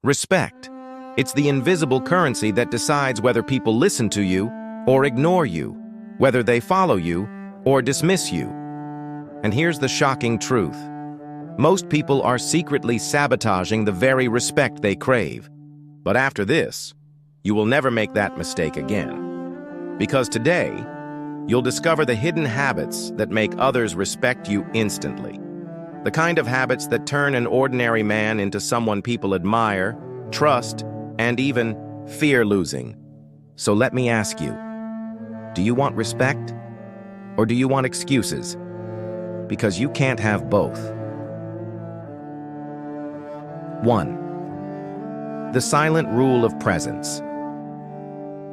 Respect. It's the invisible currency that decides whether people listen to you or ignore you, whether they follow you or dismiss you. And here's the shocking truth. Most people are secretly sabotaging the very respect they crave. But after this, you will never make that mistake again. Because today, you'll discover the hidden habits that make others respect you instantly. The kind of habits that turn an ordinary man into someone people admire, trust, and even fear losing. So let me ask you, do you want respect or do you want excuses? Because you can't have both. 1. The silent rule of presence.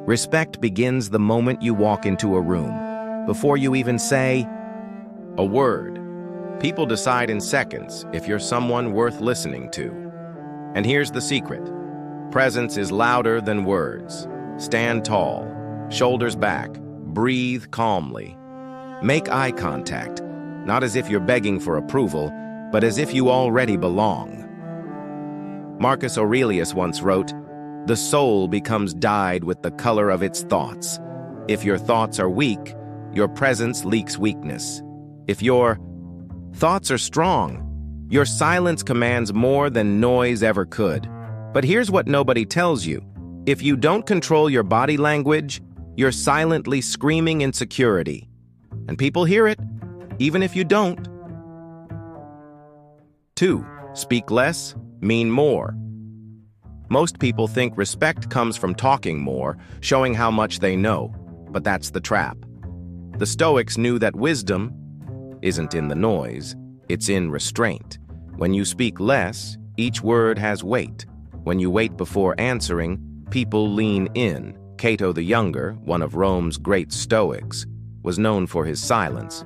Respect begins the moment you walk into a room, before you even say a word. People decide in seconds if you're someone worth listening to. And here's the secret. Presence is louder than words. Stand tall, shoulders back, breathe calmly. Make eye contact, not as if you're begging for approval, but as if you already belong. Marcus Aurelius once wrote, "The soul becomes dyed with the color of its thoughts. If your thoughts are weak, your presence leaks weakness. If your thoughts are strong, your silence commands more than noise ever could." But here's what nobody tells you. If you don't control your body language, you're silently screaming insecurity. And people hear it, even if you don't. 2. Speak less, mean more. Most people think respect comes from talking more, showing how much they know, but that's the trap. The Stoics knew that wisdom isn't in the noise, it's in restraint. When you speak less, each word has weight. When you wait before answering, people lean in. Cato the Younger, one of Rome's great Stoics, was known for his silence.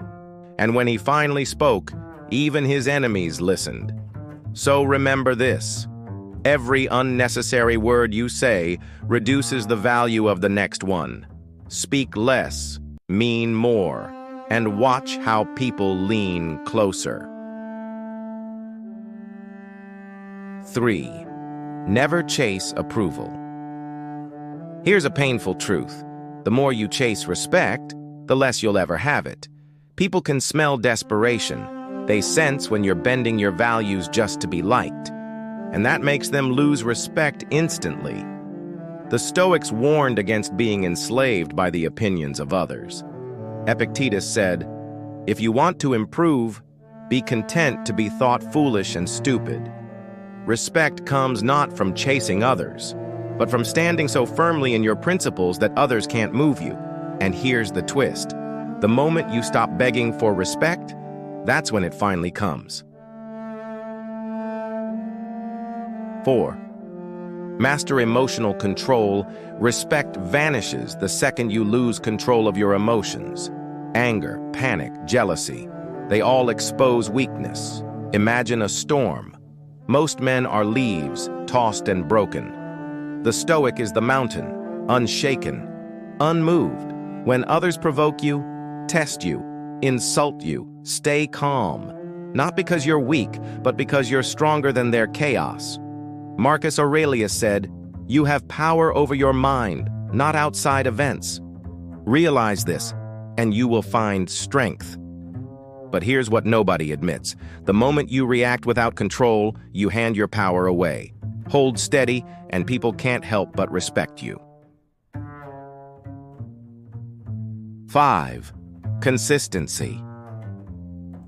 And when he finally spoke, even his enemies listened. So remember this. Every unnecessary word you say reduces the value of the next one. Speak less, mean more, and watch how people lean closer. 3. Never chase approval. Here's a painful truth. The more you chase respect, the less you'll ever have it. People can smell desperation. They sense when you're bending your values just to be liked. And that makes them lose respect instantly. The Stoics warned against being enslaved by the opinions of others. Epictetus said, "If you want to improve, be content to be thought foolish and stupid." Respect comes not from chasing others, but from standing so firmly in your principles that others can't move you. And here's the twist. The moment you stop begging for respect, that's when it finally comes. 4. Master emotional control. Respect vanishes the second you lose control of your emotions. Anger, panic, jealousy, they all expose weakness. Imagine a storm. Most men are leaves, tossed and broken. The Stoic is the mountain, unshaken, unmoved. When others provoke you, test you, insult you, stay calm. Not because you're weak, but because you're stronger than their chaos. Marcus Aurelius said, "You have power over your mind, not outside events." Realize this, and you will find strength. But here's what nobody admits. The moment you react without control, you hand your power away. Hold steady, and people can't help but respect you. 5. Consistency.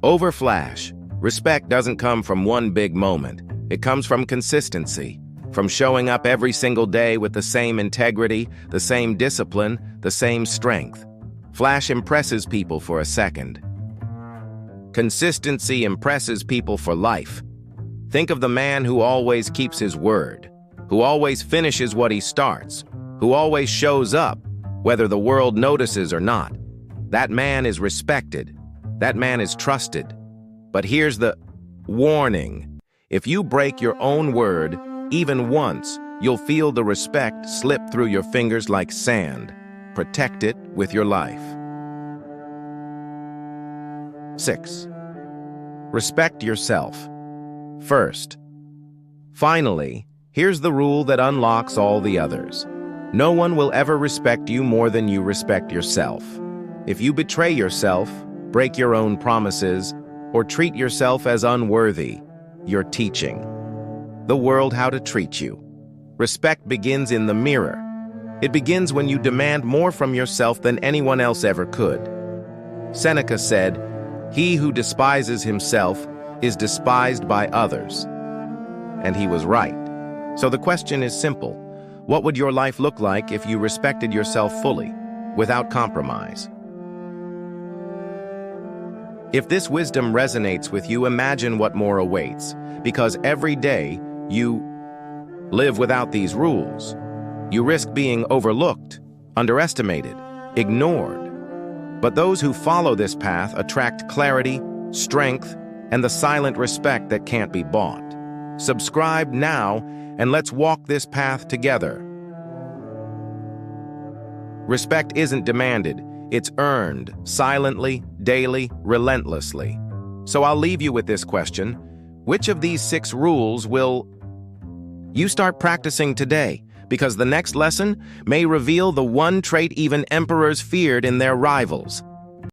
Over flash. Respect doesn't come from one big moment. It comes from consistency, from showing up every single day with the same integrity, the same discipline, the same strength. Flash impresses people for a second. Consistency impresses people for life. Think of the man who always keeps his word, who always finishes what he starts, who always shows up, whether the world notices or not. That man is respected. That man is trusted. But here's the warning. If you break your own word, even once, you'll feel the respect slip through your fingers like sand. Protect it with your life. 6. Respect yourself. First. Finally, Here's the rule that unlocks all the others. No one will ever respect you more than you respect yourself. If you betray yourself, break your own promises, or treat yourself as unworthy, you're teaching the world how to treat you. Respect begins in the mirror. It begins when you demand more from yourself than anyone else ever could. Seneca said, "He who despises himself is despised by others." And he was right. So the question is simple. What would your life look like if you respected yourself fully, without compromise? If this wisdom resonates with you, imagine what more awaits, because every day you live without these rules. You risk being overlooked, underestimated, ignored. But those who follow this path attract clarity, strength, and the silent respect that can't be bought. Subscribe now, and let's walk this path together. Respect isn't demanded, it's earned, silently, daily, relentlessly. So I'll leave you with this question. Which of these 6 rules will you start practicing today? Because the next lesson may reveal the one trait even emperors feared in their rivals.